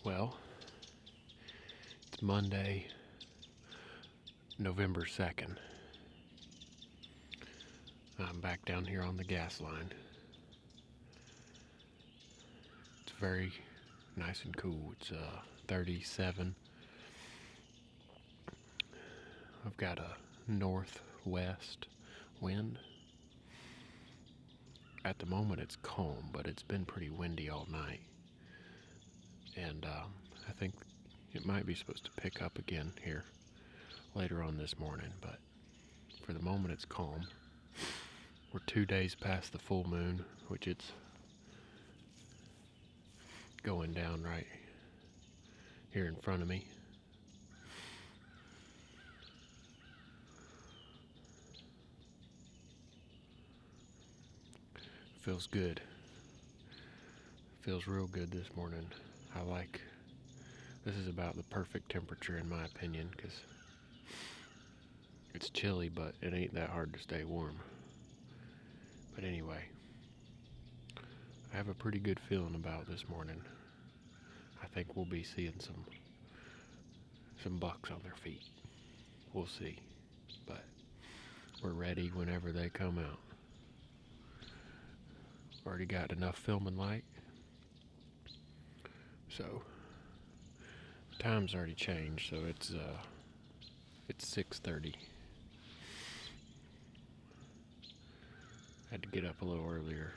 Well, it's Monday, November 2nd. I'm back down here on the gas line. It's very nice and cool. It's 37. I've got a northwest wind. At the moment it's calm, but it's been pretty windy all night. And I think it might be supposed to pick up again here later on this morning, but for the moment it's calm. We're 2 days past the full moon, which it's going down right here in front of me. Feels good. Feels real good this morning. This is about the perfect temperature in my opinion, because it's chilly, but it ain't that hard to stay warm. But anyway, I have a pretty good feeling about this morning. I think we'll be seeing some bucks on their feet. We'll see. But we're ready whenever they come out. Already got enough filming light. So time's already changed, so it's 6:30. Had to get up a little earlier.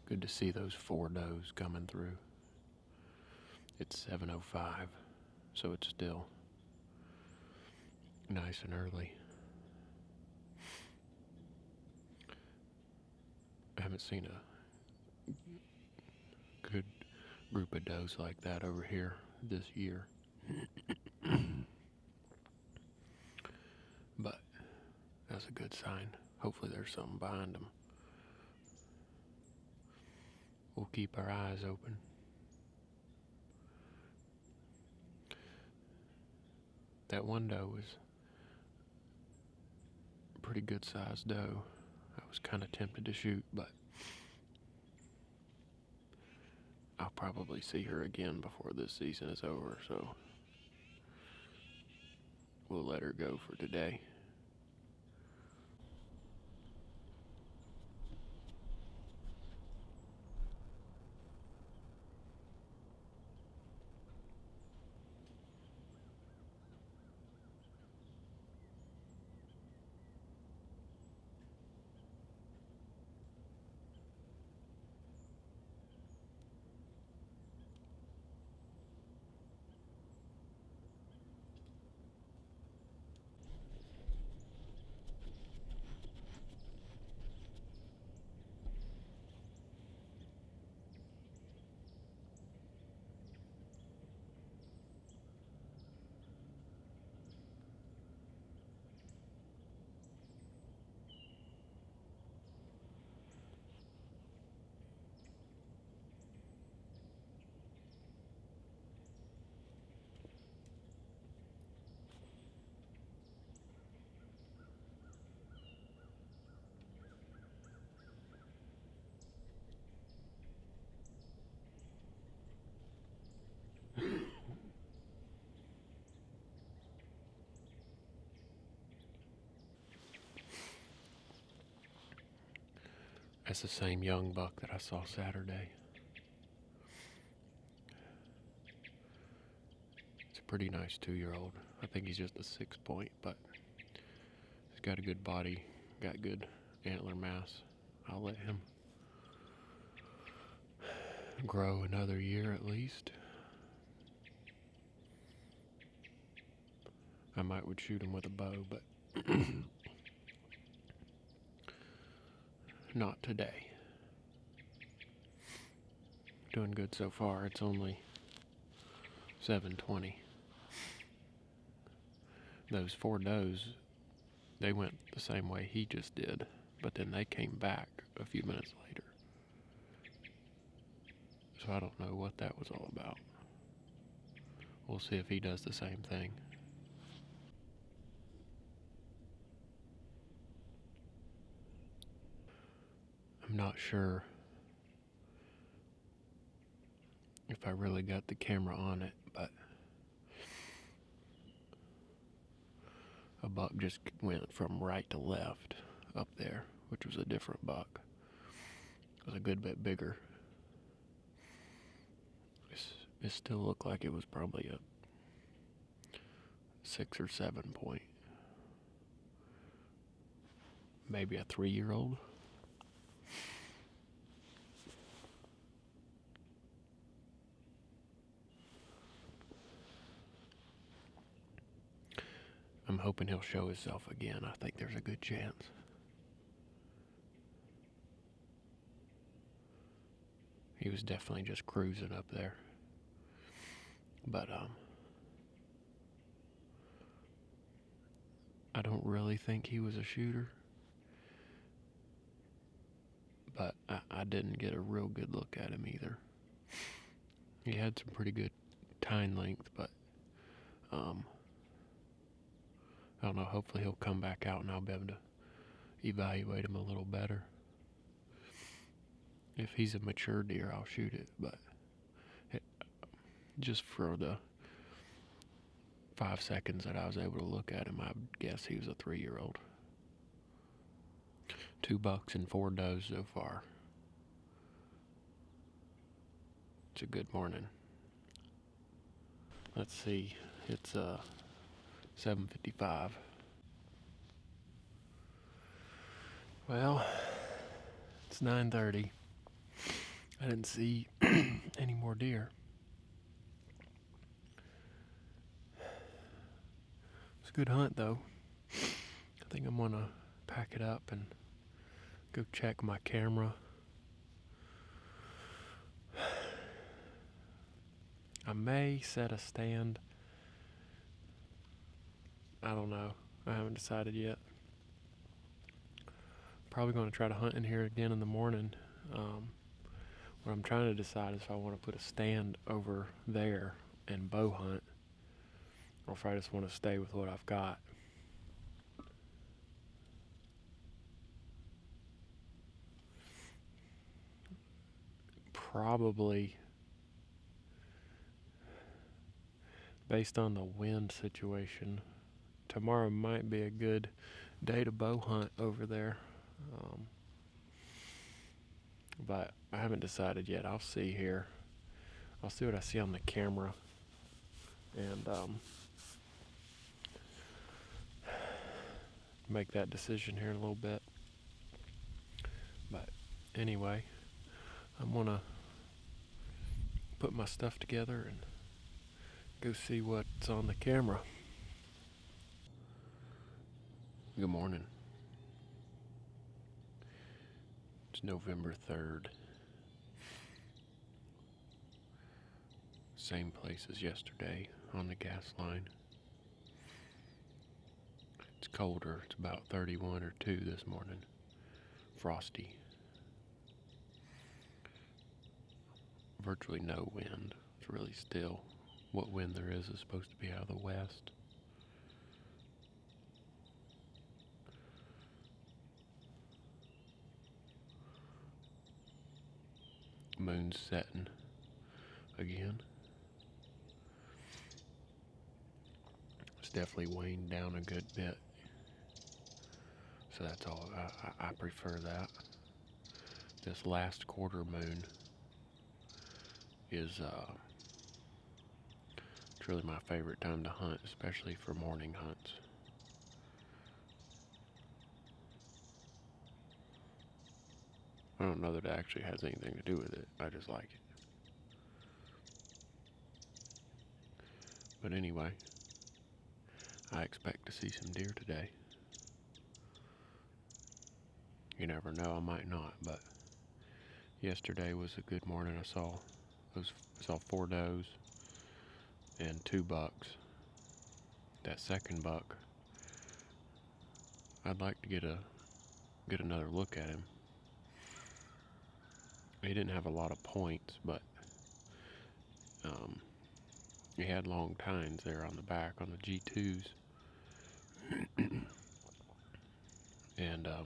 Good to see those four does coming through. It's 7:05, so it's still nice and early. I haven't seen a good group of does like that over here this year. But that's a good sign. Hopefully there's something behind them. We'll keep our eyes open. That one doe was a pretty good sized doe. I was kind of tempted to shoot, but I'll probably see her again before this season is over, so we'll let her go for today. That's the same young buck that I saw Saturday. It's a pretty nice 2-year-old. I think he's just a 6-point, but he's got a good body, got good antler mass. I'll let him grow another year at least. I would shoot him with a bow, but not today. Doing good so far. It's only 7:20. Those 4 does, they went the same way he just did, but then they came back a few minutes later. So I don't know what that was all about. We'll see if he does the same thing. I'm not sure if I really got the camera on it, but a buck just went from right to left up there, which was a different buck. It was a good bit bigger. It still looked like it was probably a 6 or 7 point. Maybe a 3-year-old. I'm hoping he'll show himself again. I think there's a good chance. He was definitely just cruising up there. But I don't really think he was a shooter. But I didn't get a real good look at him either. He had some pretty good tine length, but I don't know. Hopefully he'll come back out and I'll be able to evaluate him a little better. If he's a mature deer, I'll shoot it, but just for the 5 seconds that I was able to look at him, I would guess he was a 3-year-old. 2 bucks and 4 does so far. It's a good morning. Let's see, it's 7:55. Well, it's 9:30. I didn't see any more deer. It's a good hunt though. I think I'm gonna pack it up and go check my camera. I may set a stand. I don't know. I haven't decided yet. Probably going to try to hunt in here again in the morning. What I'm trying to decide is if I want to put a stand over there and bow hunt, or if I just want to stay with what I've got. Probably, based on the wind situation, tomorrow might be a good day to bow hunt over there. But I haven't decided yet. I'll see here. I'll see what I see on the camera. And make that decision here in a little bit. But anyway, I'm gonna put my stuff together and go see what's on the camera. Good morning. It's November 3rd. Same place as yesterday on the gas line. It's colder. It's about 31 or 2 this morning. Frosty. Virtually no wind. It's really still. What wind there is supposed to be out of the west. Moon's setting again. It's definitely waned down a good bit. So that's all. I prefer that. this last quarter moon is it's really my favorite time to hunt, especially for morning hunts. I don't know that it actually has anything to do with it. I just like it. But anyway, I expect to see some deer today. You never know, I might not, but yesterday was a good morning. I saw 4 does and 2 bucks. That second buck, I'd like to get another look at him. He didn't have a lot of points, but he had long tines there on the back on the G2s. And I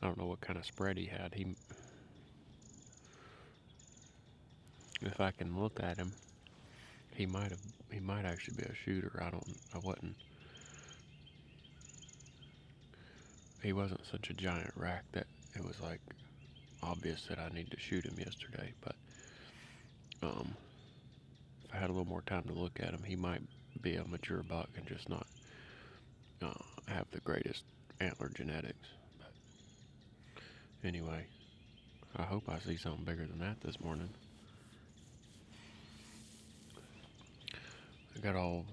don't know what kind of spread he had. If I can look at him, he might actually be a shooter. I wasn't. He wasn't such a giant rack that it was like obvious that I needed to shoot him yesterday. But if I had a little more time to look at him, he might be a mature buck and just not have the greatest antler genetics. But anyway, I hope I see something bigger than that this morning. I got all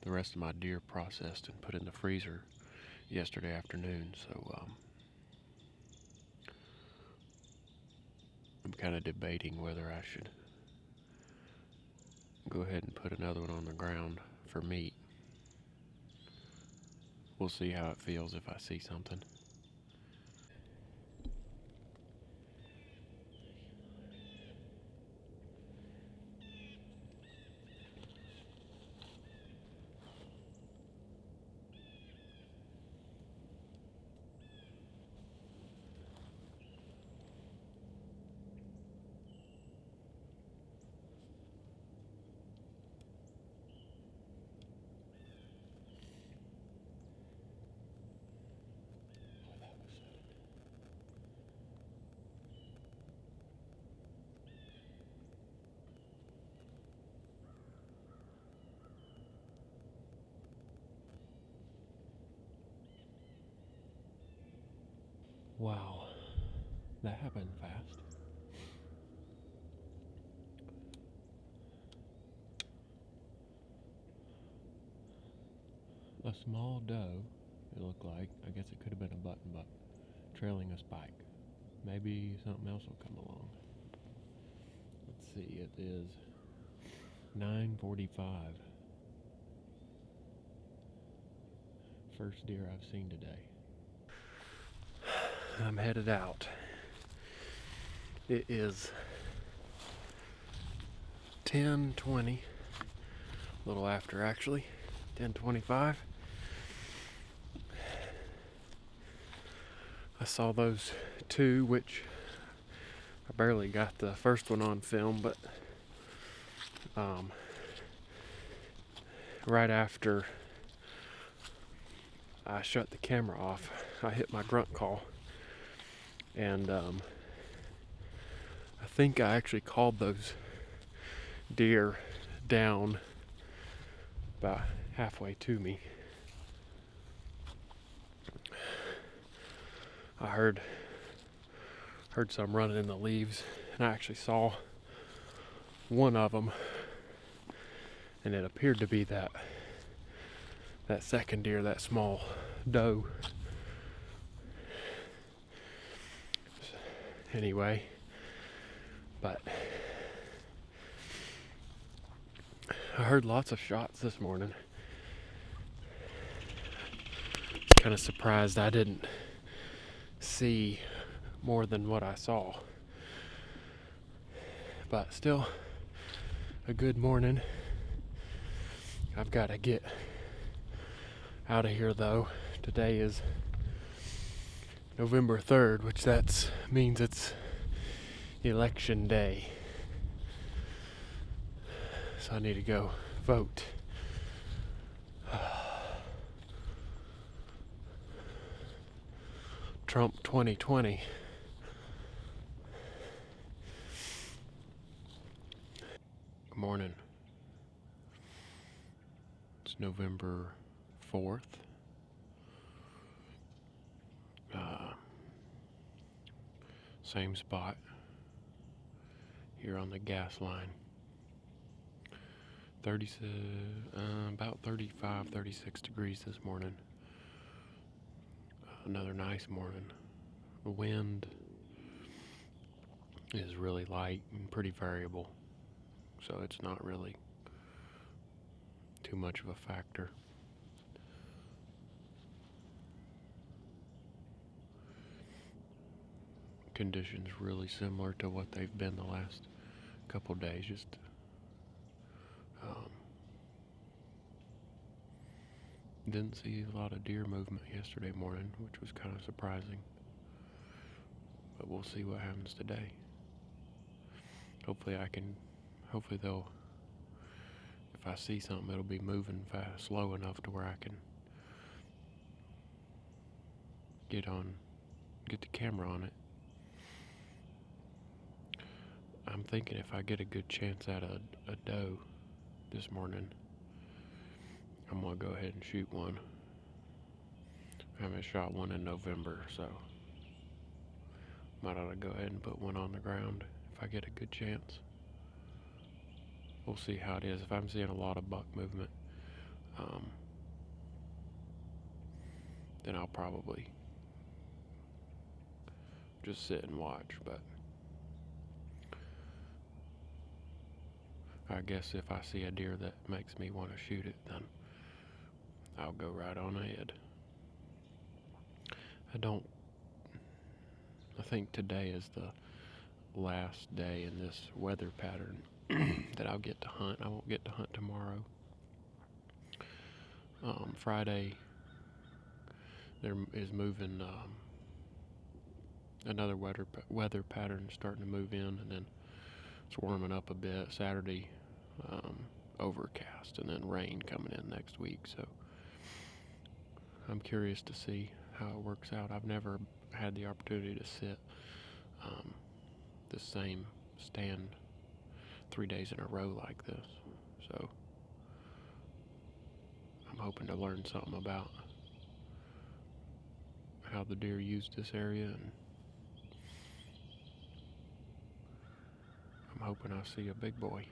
the rest of my deer processed and put in the freezer yesterday afternoon, so I'm kind of debating whether I should go ahead and put another one on the ground for meat. We'll see how it feels if I see something. Wow, that happened fast. A small doe, it looked like. I guess it could have been a button buck trailing a spike. Maybe something else will come along. Let's see, it is 9:45. First deer I've seen today. I'm headed out. It is 10:20, a little after actually, 10:25. I saw those 2, which I barely got the first one on film, but right after I shut the camera off, I hit my grunt call, and I think I actually called those deer down about halfway to me. I heard some running in the leaves, and I actually saw one of them, and it appeared to be that second deer, that small doe. Anyway, but I heard lots of shots this morning. I was kind of surprised I didn't see more than what I saw. But still, a good morning. I've got to get out of here though. Today is November 3rd, which means it's election day. So I need to go vote. Trump 2020. Good morning. It's November 4th. Same spot here on the gas line. About 35, 36 degrees this morning. Another nice morning. The wind is really light and pretty variable, so it's not really too much of a factor. Conditions really similar to what they've been the last couple days. Just didn't see a lot of deer movement yesterday morning, which was kind of surprising. But we'll see what happens today. Hopefully they'll, if I see something, it'll be moving fast, slow enough to where I can get the camera on it. I'm thinking if I get a good chance at a doe this morning, I'm going to go ahead and shoot one. I haven't shot one in November, so might ought to go ahead and put one on the ground if I get a good chance. We'll see how it is. If I'm seeing a lot of buck movement, then I'll probably just sit and watch. But I guess if I see a deer that makes me want to shoot it, then I'll go right on ahead. I think today is the last day in this weather pattern that I'll get to hunt. I won't get to hunt tomorrow. Friday, there is moving, another weather pattern starting to move in, and then it's warming up a bit. Saturday, overcast, and then rain coming in next week. So I'm curious to see how it works out. I've never had the opportunity to sit the same stand 3 days in a row like this. So I'm hoping to learn something about how the deer use this area, and I'm hoping I see a big boy.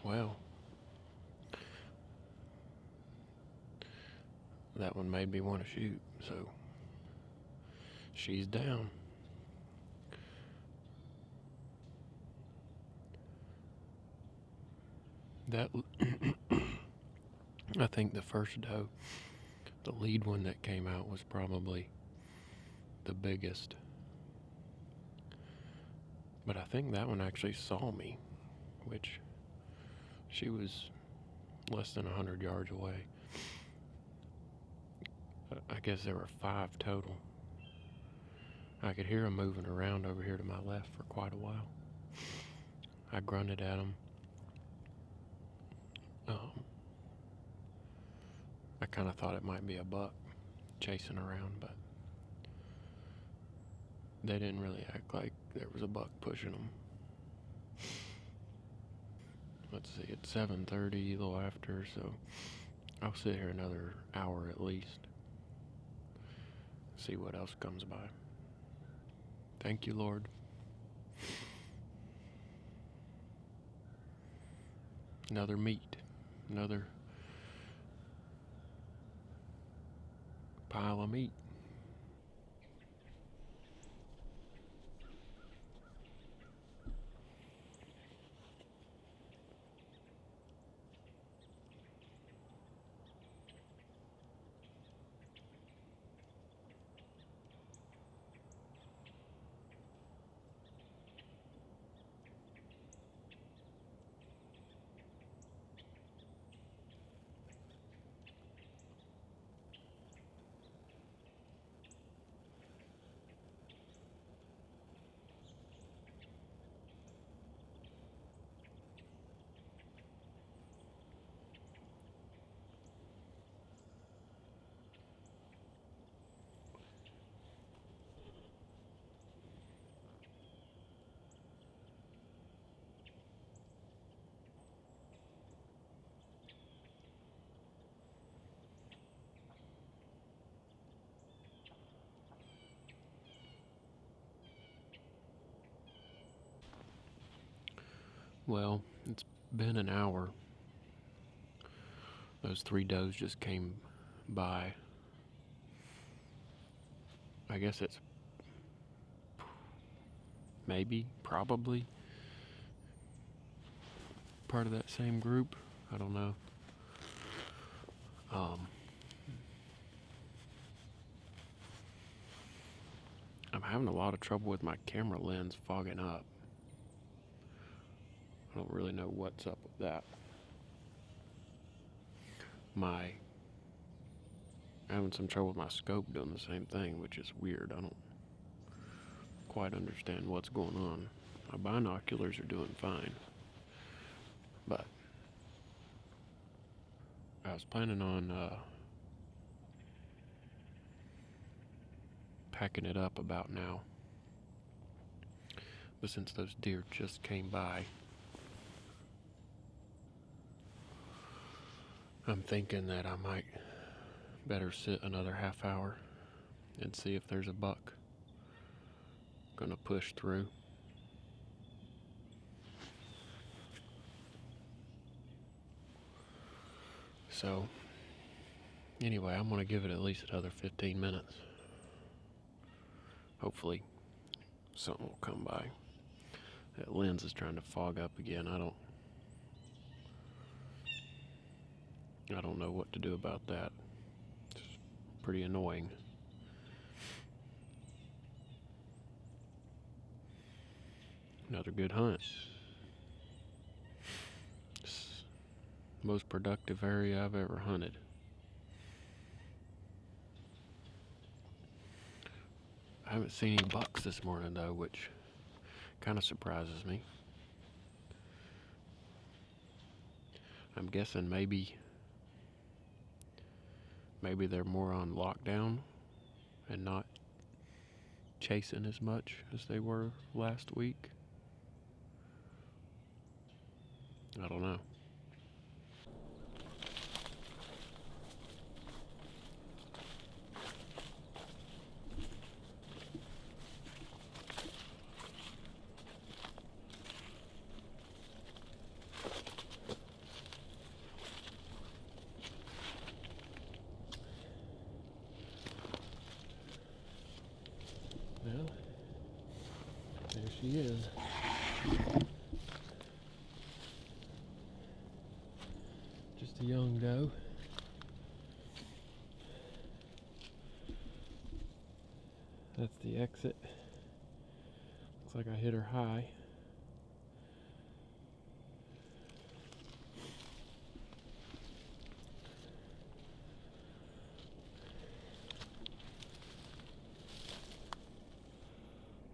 Well, that one made me want to shoot, so she's down. That I think the first doe, the lead one that came out, was probably the biggest. But I think that one actually saw me, which she was less than 100 yards away. I guess there were 5 total. I could hear them moving around over here to my left for quite a while. I grunted at them. I kind of thought it might be a buck chasing around, but they didn't really act like there was a buck pushing them. Let's see, it's 7:30, a little after, so I'll sit here another hour at least. See what else comes by. Thank you, Lord. Another meat. Another pile of meat. Well, it's been an hour. Those 3 does just came by. I guess it's probably part of that same group. I don't know. I'm having a lot of trouble with my camera lens fogging up. I don't really know what's up with that. I'm having some trouble with my scope doing the same thing, which is weird. I don't quite understand what's going on. My binoculars are doing fine, but I was planning on packing it up about now. But since those deer just came by, I'm thinking that I might better sit another half hour and see if there's a buck gonna push through. So, anyway, I'm gonna give it at least another 15 minutes. Hopefully, something will come by. That lens is trying to fog up again. I don't know what to do about that. It's pretty annoying. Another good hunt. It's the most productive area I've ever hunted. I haven't seen any bucks this morning though, which kind of surprises me. I'm guessing maybe they're more on lockdown and not chasing as much as they were last week. I don't know. she is. Just a young doe. That's the exit. Looks like I hit her high.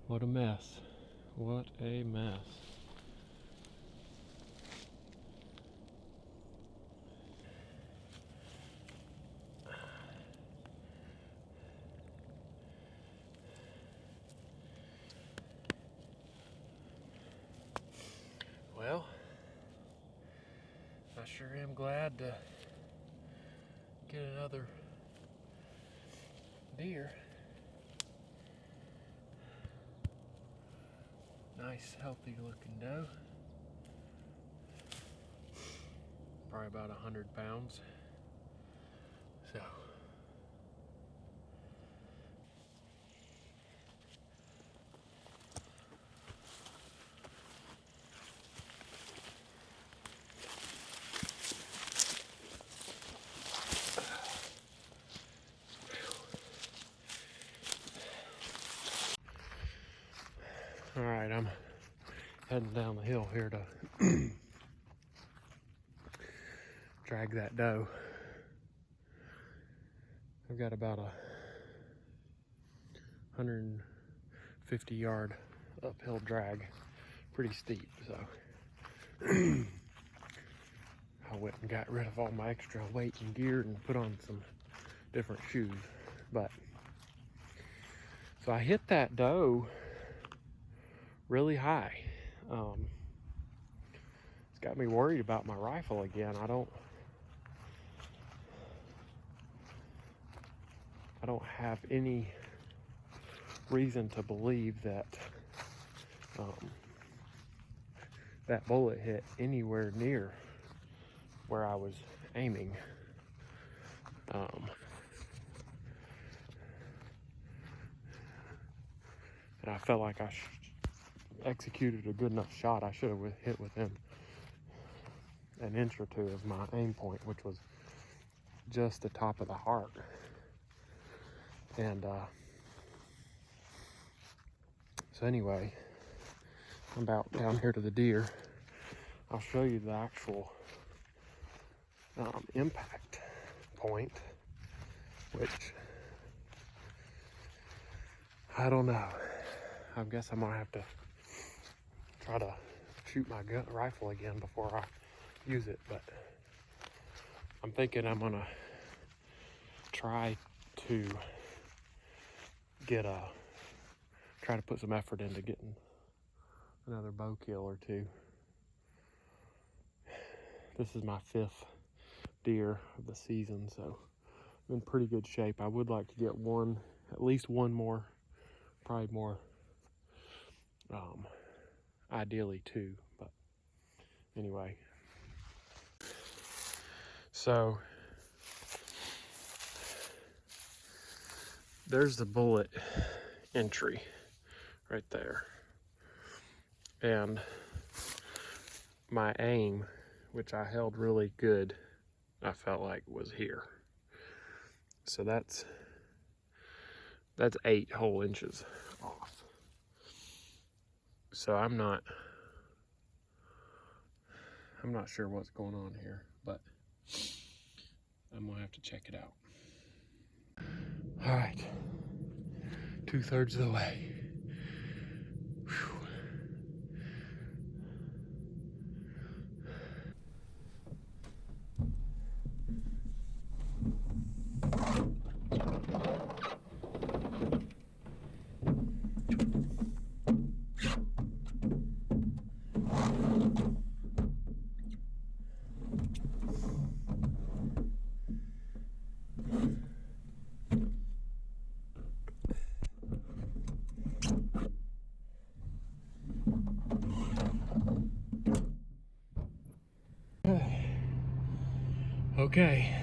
What a mess. What a mess. Well, I sure am glad to get another deer. Nice, healthy looking doe. Probably about 100 pounds. So, all right, I'm heading down the hill here to drag that doe. I've got about a 150-yard uphill drag, pretty steep, so I went and got rid of all my extra weight and gear and put on some different shoes. But so I hit that doe really high. It's got me worried about my rifle again. I don't have any reason to believe that that bullet hit anywhere near where I was aiming. And I felt like I executed a good enough shot. I should have hit within an inch or two of my aim point, which was just the top of the heart. And so anyway, I'm about down here to the deer. I'll show you the actual impact point, which I don't know. I guess I'm gonna have to try to shoot my rifle again before I use it, but I'm thinking I'm gonna try to try to put some effort into getting another bow kill or two. This is my 5th deer of the season, so I'm in pretty good shape. I would like to get at least one more, probably more, ideally 2, but anyway. So there's the bullet entry right there, and my aim, which I held really good, I felt like was here. So that's 8 whole inches off. So I'm not sure what's going on here, but I'm gonna have to check it out. All right, 2/3 of the way. Whew. Okay,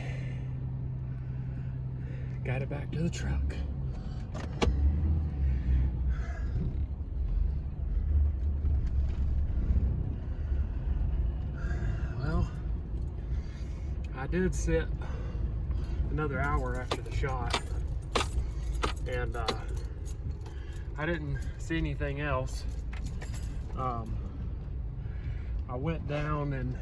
got it back to the truck. I did sit another hour after the shot, and I didn't see anything else. I went down and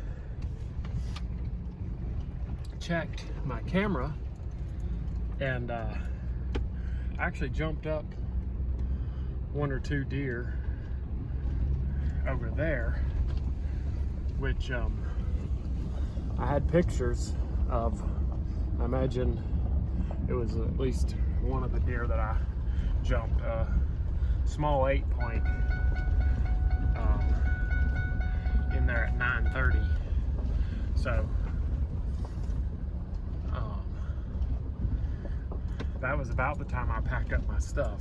checked my camera, and I actually jumped up one or two deer over there, which I had pictures of. I imagine it was at least one of the deer that I jumped, small 8-point, in there at 9:30. So that was about the time I packed up my stuff.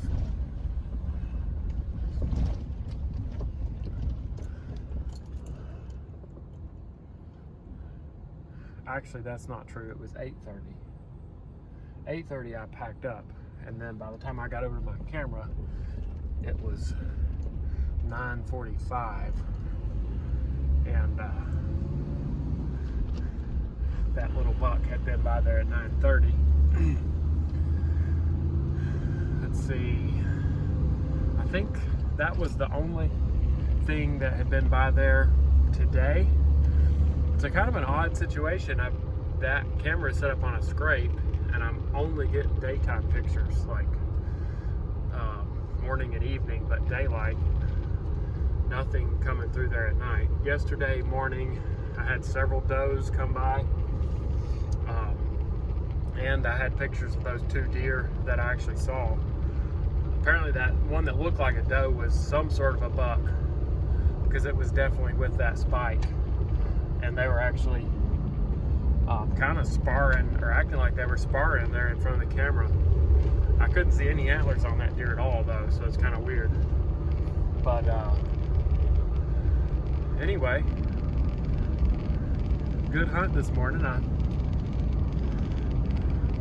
Actually, that's not true. It was 8:30. 8:30 I packed up, and then by the time I got over to my camera, it was 9:45, and that little buck had been by there at 9:30. Let's see. I think that was the only thing that had been by there today. It's a kind of an odd situation. That camera is set up on a scrape, and I'm only getting daytime pictures, like morning and evening, but daylight, nothing coming through there at night. Yesterday morning, I had several does come by, and I had pictures of those two deer that I actually saw. Apparently that one that looked like a doe was some sort of a buck, because it was definitely with that spike, and they were actually kind of sparring, or acting like they were sparring there in front of the camera. I couldn't see any antlers on that deer at all, though, so it's kind of weird. But anyway, good hunt this morning.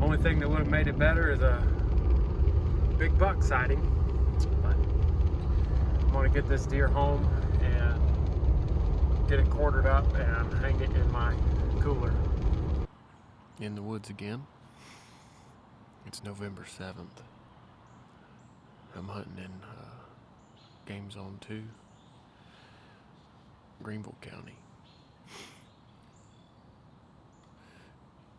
Only thing that would have made it better is a big buck sighting. But I'm gonna get this deer home and get it quartered up and hang it in my cooler. In the woods again. It's November 7th. I'm hunting in Game Zone 2, Greenville County.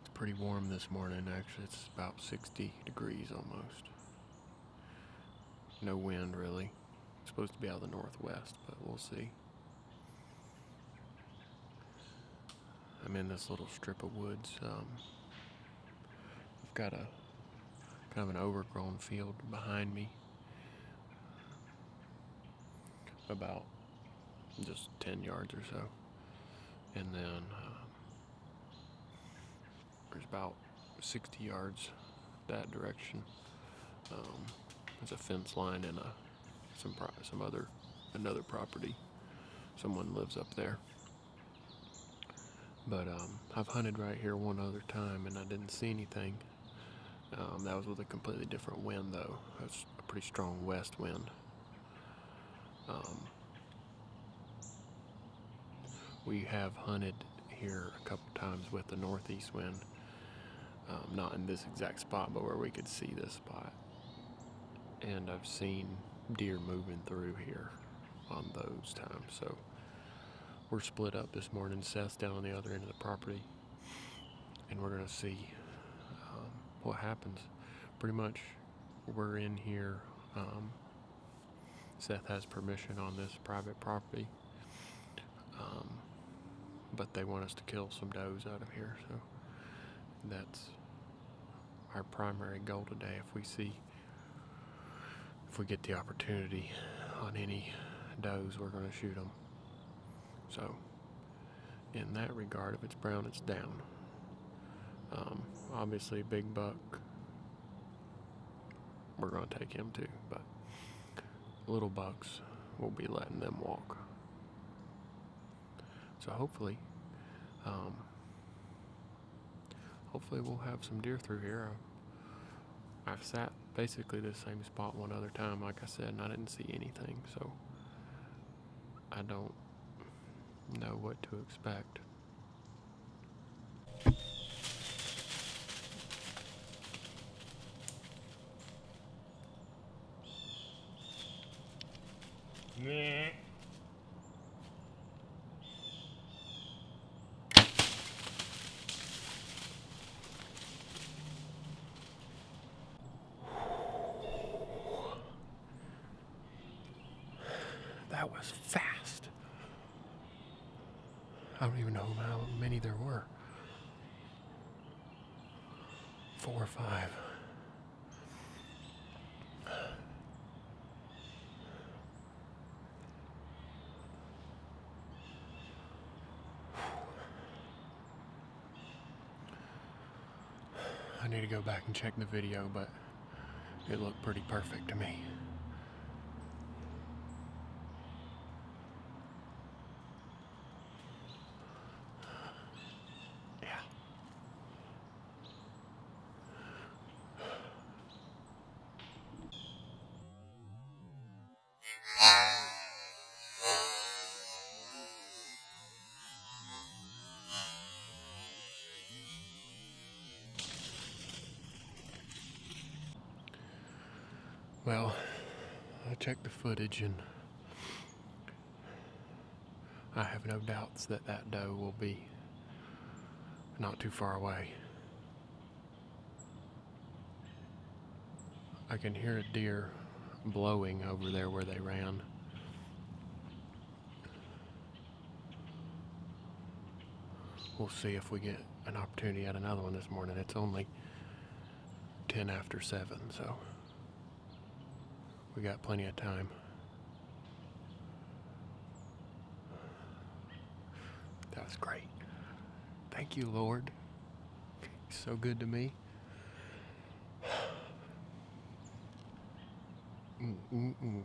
It's pretty warm this morning, actually. It's about 60 degrees almost. No wind, really. It's supposed to be out of the northwest, but we'll see. I'm in this little strip of woods. I've got a kind of an overgrown field behind me, about just 10 yards or so, and then there's about 60 yards that direction. There's a fence line and another property. Someone lives up there. But I've hunted right here one other time, and I didn't see anything. That was with a completely different wind, though. That's a pretty strong west wind. We have hunted here a couple times with the northeast wind. Not in this exact spot, but where we could see this spot. And I've seen deer moving through here on those times. So we're split up this morning. Seth's down on the other end of the property, and we're going to see what happens. Pretty much we're in here. Seth has permission on this private property, but they want us to kill some does out of here, so that's our primary goal today. If we get the opportunity on any does, we're going to shoot them. So in that regard, if it's brown, it's down. Obviously, big buck, we're going to take him too, but little bucks, we'll be letting them walk. So hopefully we'll have some deer through here. I've sat basically the same spot one other time, like I said, and I didn't see anything, so I don't know what to expect. Yeah. That was fast. I don't even know how many there were. 4 or 5. I need to go back and check the video, but it looked pretty perfect to me. Yeah. Well, I checked the footage and I have no doubts that that doe will be not too far away. I can hear a deer blowing over there where they ran. We'll see if we get an opportunity at another one this morning. It's only 10 after 7, so we got plenty of time. That was great. Thank you, Lord. He's so good to me. Mm-mm-mm.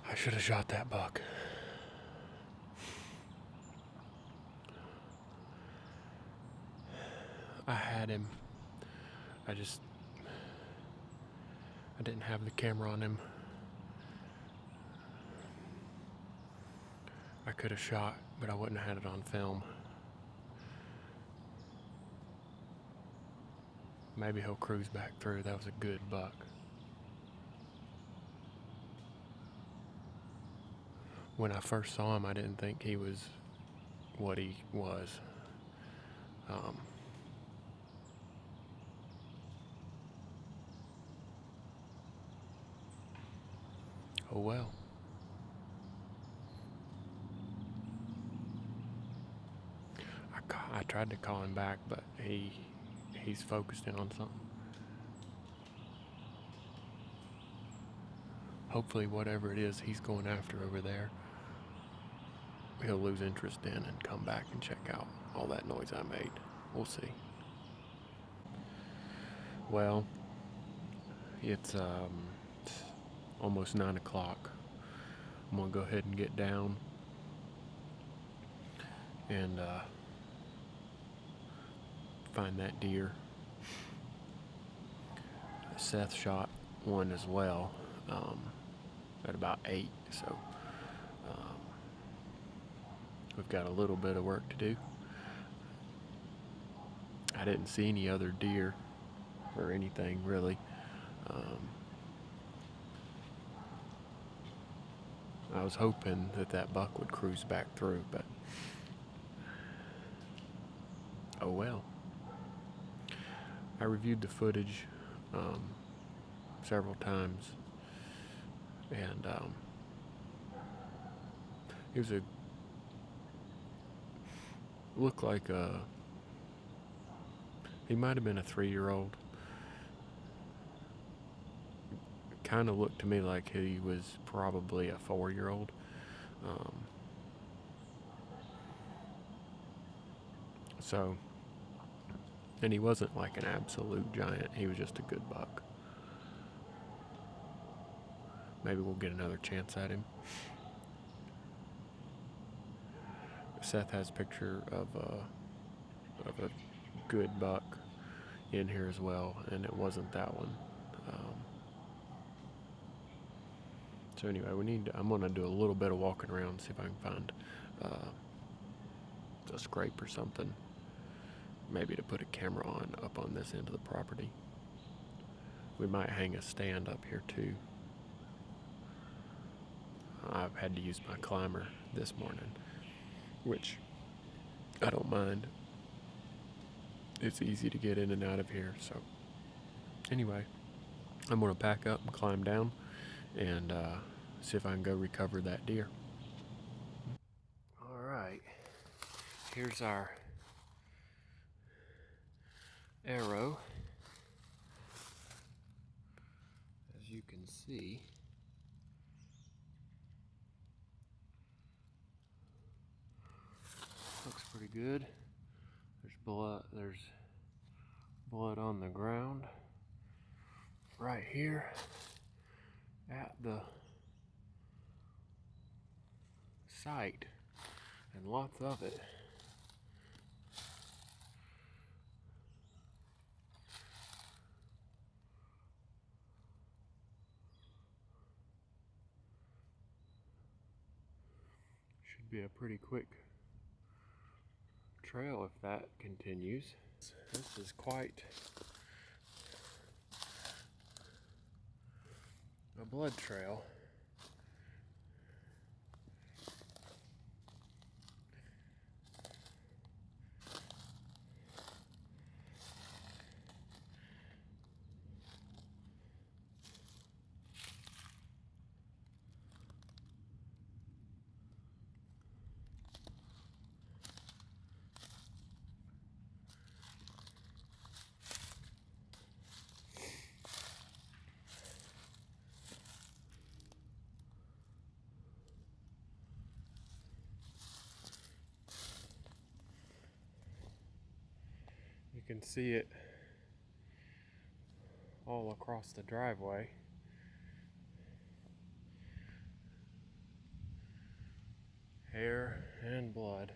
I should have shot that buck. I had him. I didn't have the camera on him I could have shot, but I wouldn't have had it on film. Maybe he'll cruise back through. That was a good buck. When I first saw him, I didn't think he was what he was. Oh well. I tried to call him back, but he's focused in on something. Hopefully, whatever it is he's going after over there, he'll lose interest in and come back and check out all that noise I made. We'll see. Well, it's almost 9 o'clock. I'm gonna go ahead and get down and find that deer. Seth shot one as well at about 8, so we've got a little bit of work to do. I didn't see any other deer or anything really. I was hoping that buck would cruise back through, but oh well. I reviewed the footage several times, and it was looked like he might have been a 3-year-old. Kind of looked to me like he was probably a 4-year-old. So, and he wasn't like an absolute giant. He was just a good buck. Maybe we'll get another chance at him. Seth has a picture of a good buck in here as well, and it wasn't that one. So anyway, I'm gonna do a little bit of walking around, see if I can find a scrape or something, maybe to put a camera on up on this end of the property. We might hang a stand up here too. I've had to use my climber this morning, which I don't mind. It's easy to get in and out of here. So anyway, I'm gonna pack up and climb down and see if I can go recover that deer. All right, here's our arrow. As you can see, looks pretty good. There's blood on the ground right here at the site, and lots of it. Should be a pretty quick trail if that continues. This is quite a blood trail. You can see it all across the driveway. Hair and blood.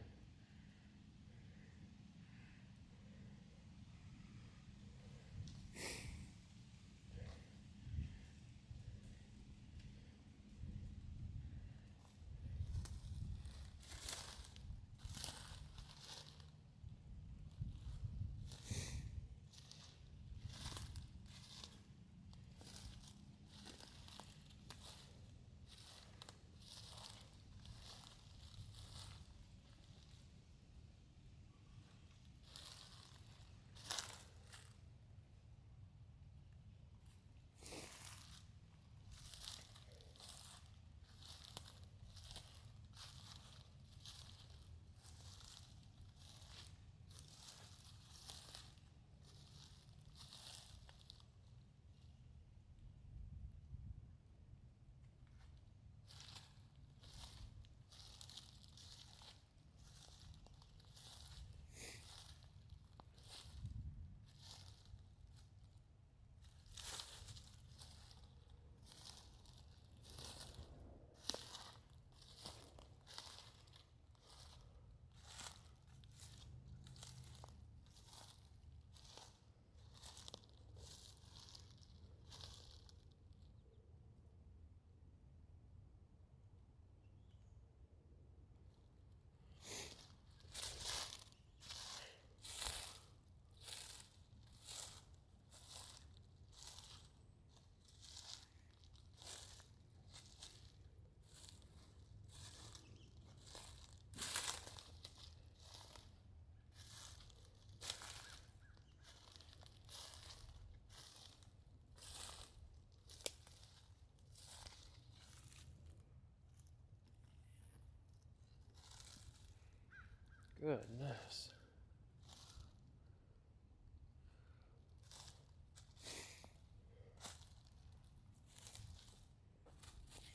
Goodness.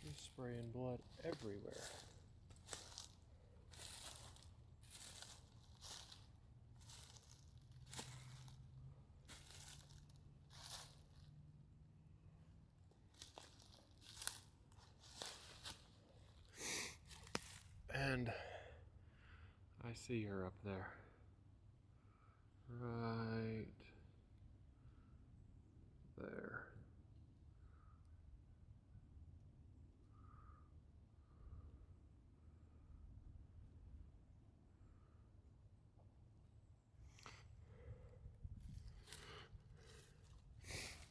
She's spraying blood everywhere. And I see her up there. Right there.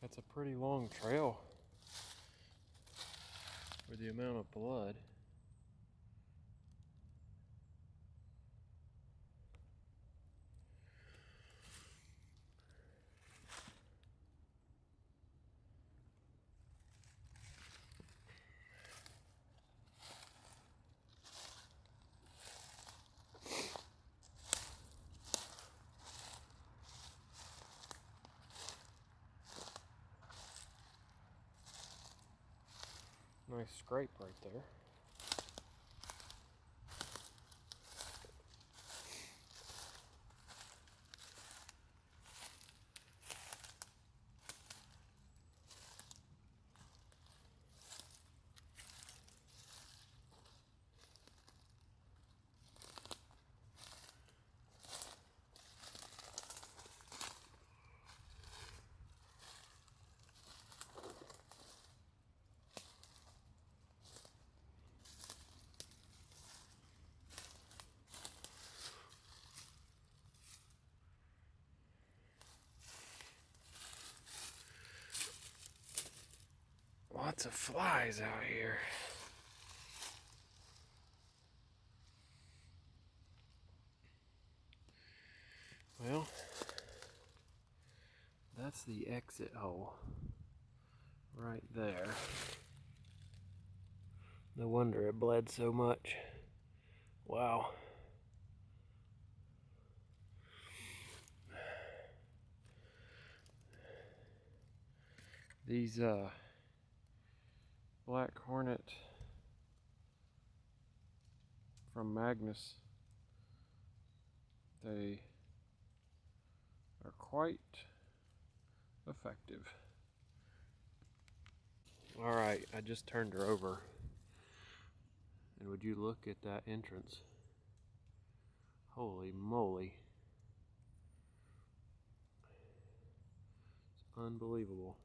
That's a pretty long trail for the amount of blood. Nice scrape right there. Lots of flies out here. Well, that's the exit hole right there. No wonder it bled so much. Wow. These black hornet from Magnus, they are quite effective. Alright, I just turned her over. And would you look at that entrance? Holy moly. It's unbelievable.